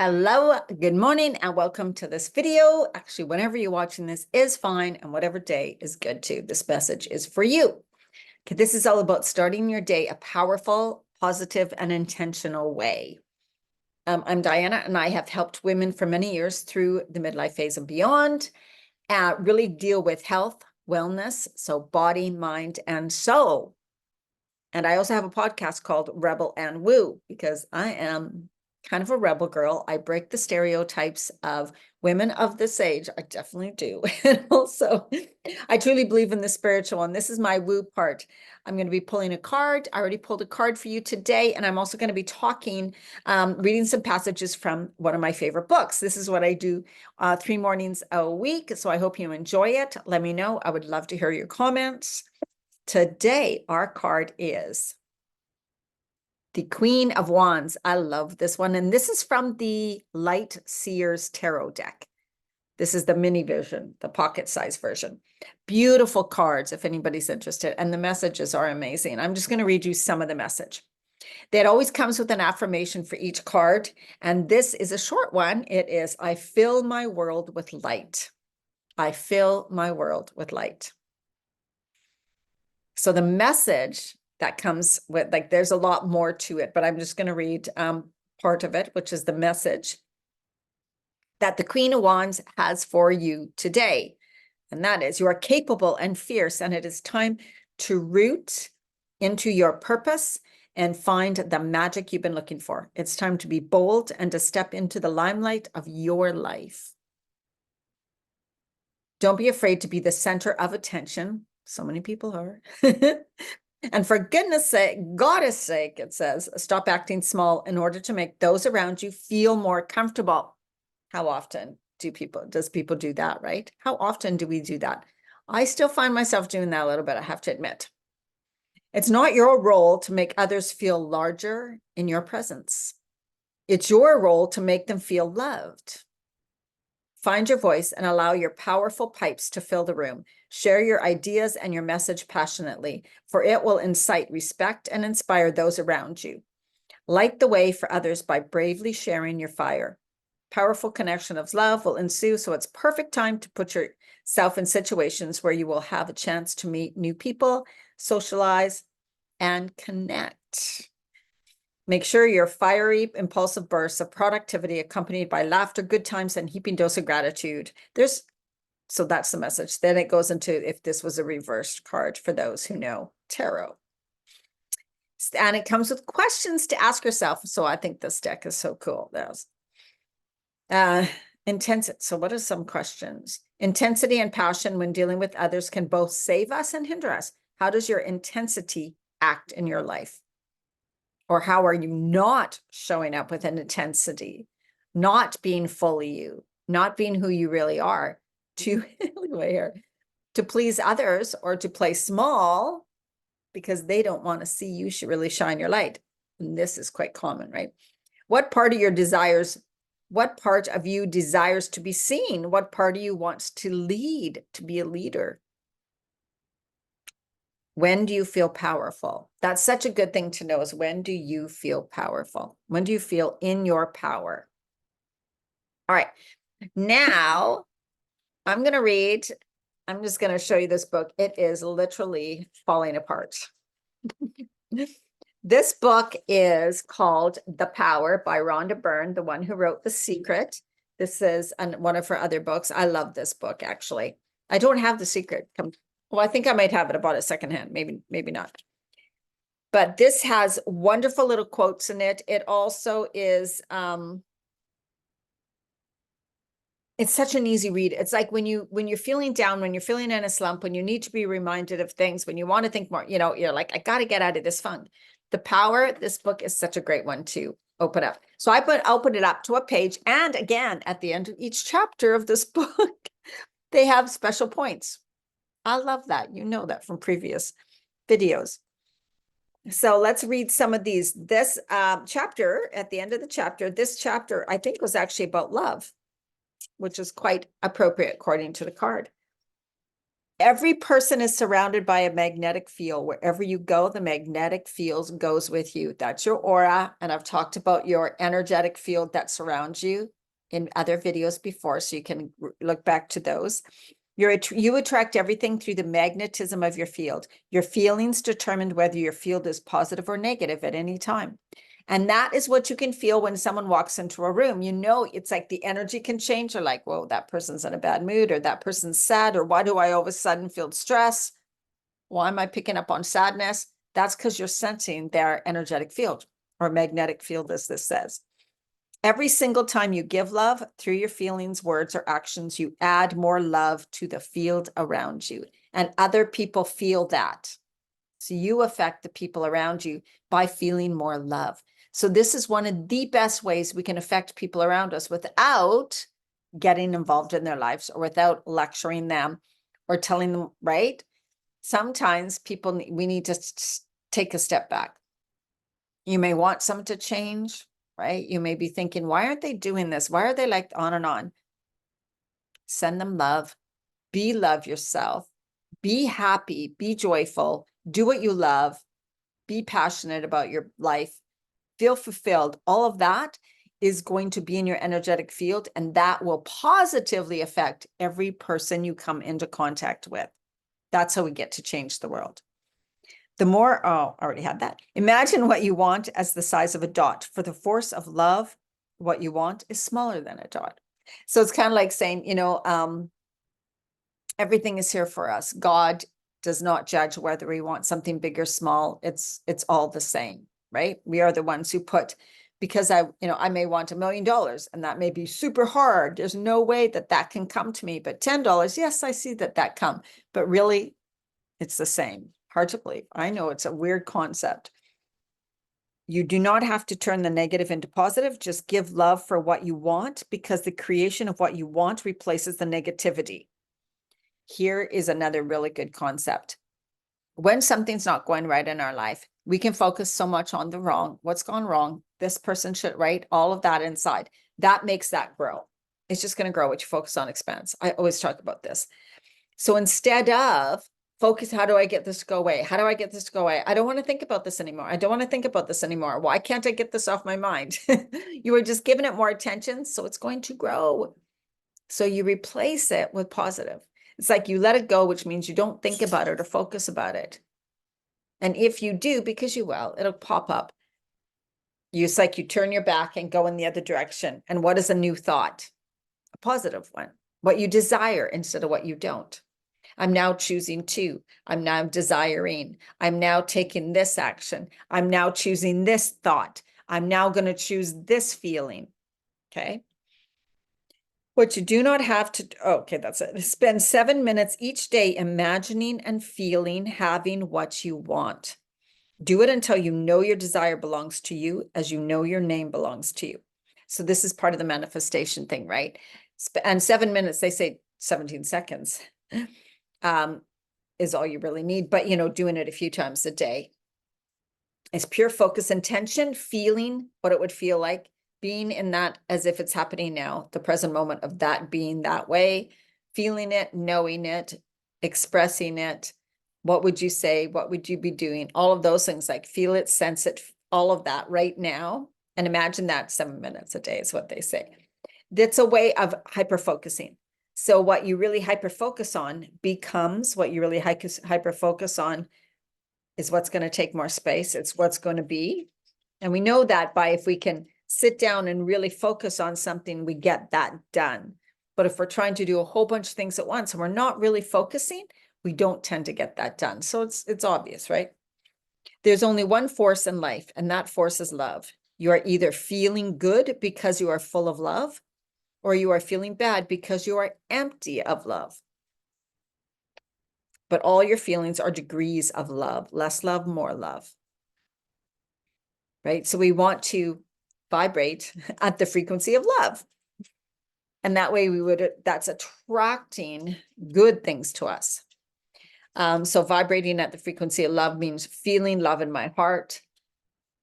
Hello, good morning, and welcome to this video. Actually, whenever you're watching this is fine, and whatever day is good too. This message is for you. Okay, this is all about starting your day a powerful, positive, and intentional way. I'm Diana, and I have helped women for many years through the midlife phase and beyond, really deal with health, wellness, so body, mind, and soul. And I also have a podcast called Rebel and Woo, because I am kind of a rebel girl. I break the stereotypes of women of this age. I definitely do. And also, I truly believe in the spiritual. And this is my woo part. I'm going to be pulling a card. I already pulled a card for you today. And I'm also going to be talking, reading some passages from one of my favorite books. This is what I do 3 mornings a week. So I hope you enjoy it. Let me know. I would love to hear your comments. Today, our card is the Queen of Wands. I love this one. And this is from the Light Seers Tarot deck. This is the mini version, the pocket size version. Beautiful cards, if anybody's interested. And the messages are amazing. I'm just going to read you some of the message. That always comes with an affirmation for each card. And this is a short one. It is, I fill my world with light. I fill my world with light. So the message that comes with, like, there's a lot more to it, but I'm just going to read part of it, which is the message that the Queen of Wands has for you today. And that is, you are capable and fierce, and it is time to root into your purpose and find the magic you've been looking for. It's time to be bold and to step into the limelight of your life. Don't be afraid to be the center of attention. So many people are. And for goodness sake, Goddess sake, it says, stop acting small in order to make those around you feel more comfortable. How often does people do that, right? How often do we do that? I still find myself doing that a little bit, I have to admit. It's not your role to make others feel larger in your presence. It's your role to make them feel loved. Find your voice and allow your powerful pipes to fill the room. Share your ideas and your message passionately, for it will incite respect and inspire those around you. Light the way for others by bravely sharing your fire. Powerful connection of love will ensue, so it's perfect time to put yourself in situations where you will have a chance to meet new people, socialize, and connect. Make sure your fiery, impulsive bursts of productivity accompanied by laughter, good times, and heaping dose of gratitude. So that's the message. Then it goes into if this was a reversed card for those who know tarot. And it comes with questions to ask yourself. So I think this deck is so cool. There's intensity. So what are some questions? Intensity and passion when dealing with others can both save us and hinder us. How does your intensity act in your life? Or how are you not showing up with an intensity, not being fully you, not being who you really are, to please others or to play small because they don't want to see you should really shine your light. And this is quite common, right? What part of you desires to be seen? What part of you wants to lead, to be a leader? When do you feel powerful? That's such a good thing to know, is when do you feel powerful? When do you feel in your power? All right. Now I'm just going to show you this book. It is literally falling apart. This book is called The Power by Rhonda Byrne, the one who wrote The Secret. This is one of her other books. I love this book, actually. I don't have The Secret. Well, I think I might have it. I bought it secondhand. Maybe not. But this has wonderful little quotes in it. It also is, it's such an easy read. It's like when you're feeling down, when you're feeling in a slump, when you need to be reminded of things, when you want to think more, you're like, I got to get out of this funk. The Power, this book is such a great one to open up. So I'll open it up to a page. And again, at the end of each chapter of this book, they have special points. I love that. You know that from previous videos. So let's read some of these. This chapter, at the end of the chapter, this chapter, I think, was actually about love, which is quite appropriate according to the card. Every person is surrounded by a magnetic field. Wherever you go, the magnetic field goes with you. That's your aura. And I've talked about your energetic field that surrounds you in other videos before, so you can look back to those. You attract everything through the magnetism of your field. Your feelings determine whether your field is positive or negative at any time. And that is what you can feel when someone walks into a room. You know, it's like the energy can change. You're like, whoa, that person's in a bad mood, or that person's sad, or why do I all of a sudden feel stress? Why am I picking up on sadness? That's because you're sensing their energetic field, or magnetic field, as this says. Every single time you give love through your feelings, words, or actions, you add more love to the field around you. And other people feel that. So you affect the people around you by feeling more love. So this is one of the best ways we can affect people around us without getting involved in their lives, or without lecturing them or telling them, right? Sometimes we need to take a step back. You may want someone to change, right? You may be thinking, why aren't they doing this? Why are they like on and on? Send them love. Be love yourself. Be happy. Be joyful. Do what you love. Be passionate about your life. Feel fulfilled. All of that is going to be in your energetic field, and that will positively affect every person you come into contact with. That's how we get to change the world. The more, oh, I already had that. Imagine what you want as the size of a dot. For the force of love, what you want is smaller than a dot. So it's kind of like saying, everything is here for us. God does not judge whether we want something big or small. It's all the same, right? We are the ones who put, because I may want $1 million, and that may be super hard. There's no way that can come to me, but $10, yes, I see that come, but really it's the same. Hard to believe. I know it's a weird concept. You do not have to turn the negative into positive. Just give love for what you want, because the creation of what you want replaces the negativity. Here is another really good concept. When something's not going right in our life, we can focus so much on the wrong. What's gone wrong? This person should, right? All of that inside. That makes that grow. It's just going to grow. What you focus on expands. I always talk about this. So instead of focus, how do I get this to go away? How do I get this to go away? I don't want to think about this anymore. I don't want to think about this anymore. Why can't I get this off my mind? You are just giving it more attention, so it's going to grow. So you replace it with positive. It's like you let it go, which means you don't think about it or focus about it. And if you do, because you will, it'll pop up. It's like you turn your back and go in the other direction. And what is a new thought? A positive one. What you desire instead of what you don't. I'm now choosing to. I'm now desiring. I'm now taking this action. I'm now choosing this thought. I'm now going to choose this feeling. Okay. What you do not have to, okay, that's it. Spend 7 minutes each day imagining and feeling having what you want. Do it until you know your desire belongs to you, as you know your name belongs to you. So this is part of the manifestation thing, right? And 7 minutes, they say 17 seconds is all you really need. But, doing it a few times a day. It's pure focus, intention, feeling what it would feel like, being in that as if it's happening now, the present moment of that being that way, feeling it, knowing it, expressing it. What would you say? What would you be doing? All of those things, like feel it, sense it, all of that right now. And imagine that 7 minutes a day is what they say. That's a way of hyper-focusing. So what you really hyper-focus on becomes what you really hyper-focus on is what's going to take more space. It's what's going to be. And we know that by if we can sit down and really focus on something, we get that done. But if we're trying to do a whole bunch of things at once and we're not really focusing, we don't tend to get that done. So it's obvious, right? There's only one force in life, and that force is love. You are either feeling good because you are full of love, or you are feeling bad because you are empty of love. But all your feelings are degrees of love, less love, more love. Right? So we want to vibrate at the frequency of love. And that way that's attracting good things to us. So vibrating at the frequency of love means feeling love in my heart,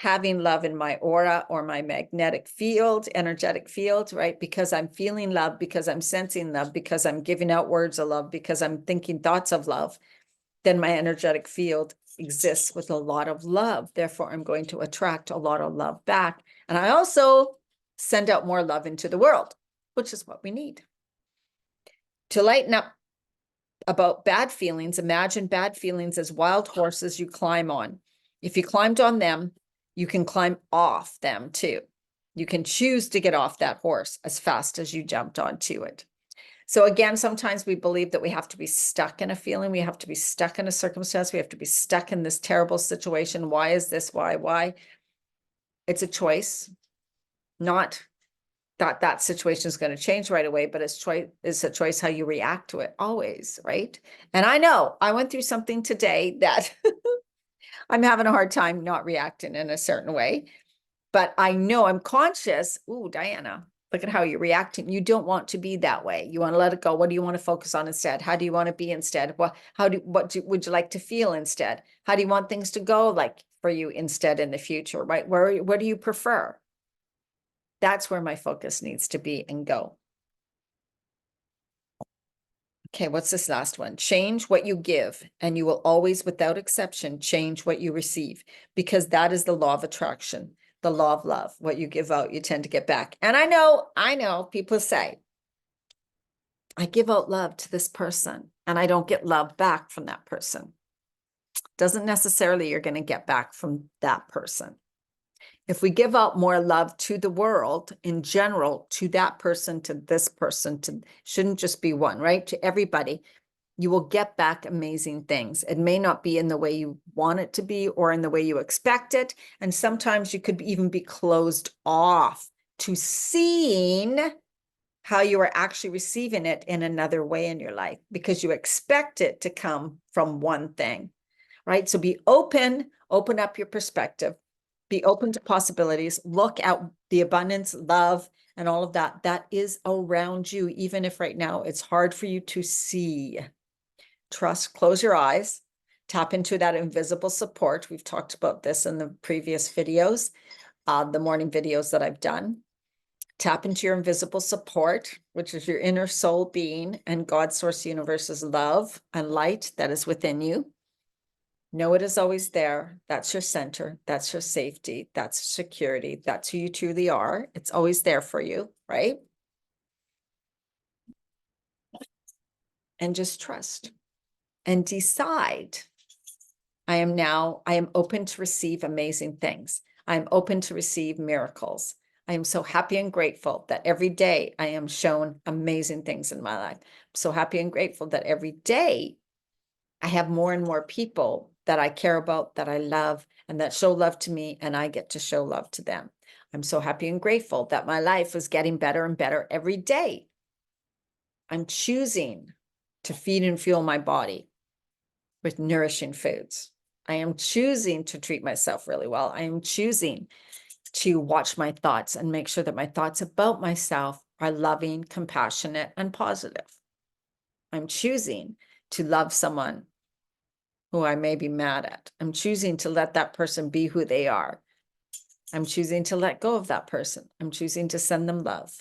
having love in my aura or my magnetic field, energetic field, right? Because I'm feeling love, because I'm sensing love, because I'm giving out words of love, because I'm thinking thoughts of love, then my energetic field exists with a lot of love. Therefore, I'm going to attract a lot of love back. And I also send out more love into the world, which is what we need. To lighten up about bad feelings, imagine bad feelings as wild horses you climb on. If you climbed on them, you can climb off them too. You can choose to get off that horse as fast as you jumped onto it. So again, sometimes we believe that we have to be stuck in a feeling. We have to be stuck in a circumstance. We have to be stuck in this terrible situation. Why is this? Why? It's a choice, not that that situation is going to change right away, but it's a choice how you react to it always, right? And I know I went through something today that I'm having a hard time not reacting in a certain way, but I know I'm conscious. Ooh, Diana, look at how you're reacting. You don't want to be that way. You want to let it go. What do you want to focus on instead? How do you want to be instead? What would you like to feel instead? How do you want things to go like for you instead in the future, right? What do you prefer? That's where my focus needs to be and go. Okay, what's this last one? Change what you give, and you will always, without exception, change what you receive, because that is the law of attraction, the law of love. What you give out, you tend to get back. And I know people say, I give out love to this person, and I don't get love back from that person. Doesn't necessarily you're going to get back from that person. If we give out more love to the world in general, to that person, to this person, shouldn't just be one, right? To everybody, you will get back amazing things. It may not be in the way you want it to be or in the way you expect it. And sometimes you could even be closed off to seeing how you are actually receiving it in another way in your life because you expect it to come from one thing, right? So be open up your perspective. Be open to possibilities, look at the abundance, love, and all of that. That is around you, even if right now it's hard for you to see. Trust, close your eyes, tap into that invisible support. We've talked about this in the previous videos, the morning videos that I've done. Tap into your invisible support, which is your inner soul being and God, source, universe's love and light that is within you. Know it is always there. That's your center. That's your safety. That's security. That's who you truly are. It's always there for you, right? And just trust and decide. I am open to receive amazing things. I'm open to receive miracles. I am so happy and grateful that every day I am shown amazing things in my life. I'm so happy and grateful that every day I have more and more people that I care about, that I love, and that show love to me, and I get to show love to them. I'm so happy and grateful that my life is getting better and better every day. I'm choosing to feed and fuel my body with nourishing foods. I am choosing to treat myself really well. I am choosing to watch my thoughts and make sure that my thoughts about myself are loving, compassionate, and positive. I'm choosing to love someone who I may be mad at. I'm choosing to let that person be who they are. I'm choosing to let go of that person. I'm choosing to send them love.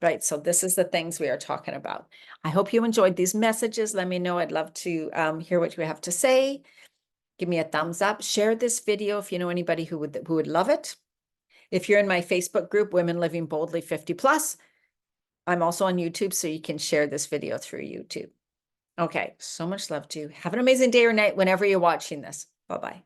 Right. So this is the things we are talking about. I hope you enjoyed these messages. Let me know. I'd love to hear what you have to say. Give me a thumbs up. Share this video if you know anybody who would love it. If you're in my Facebook group, Women Living Boldly 50+, I'm also on YouTube, so you can share this video through YouTube. Okay, so much love to you. Have an amazing day or night whenever you're watching this. Bye-bye.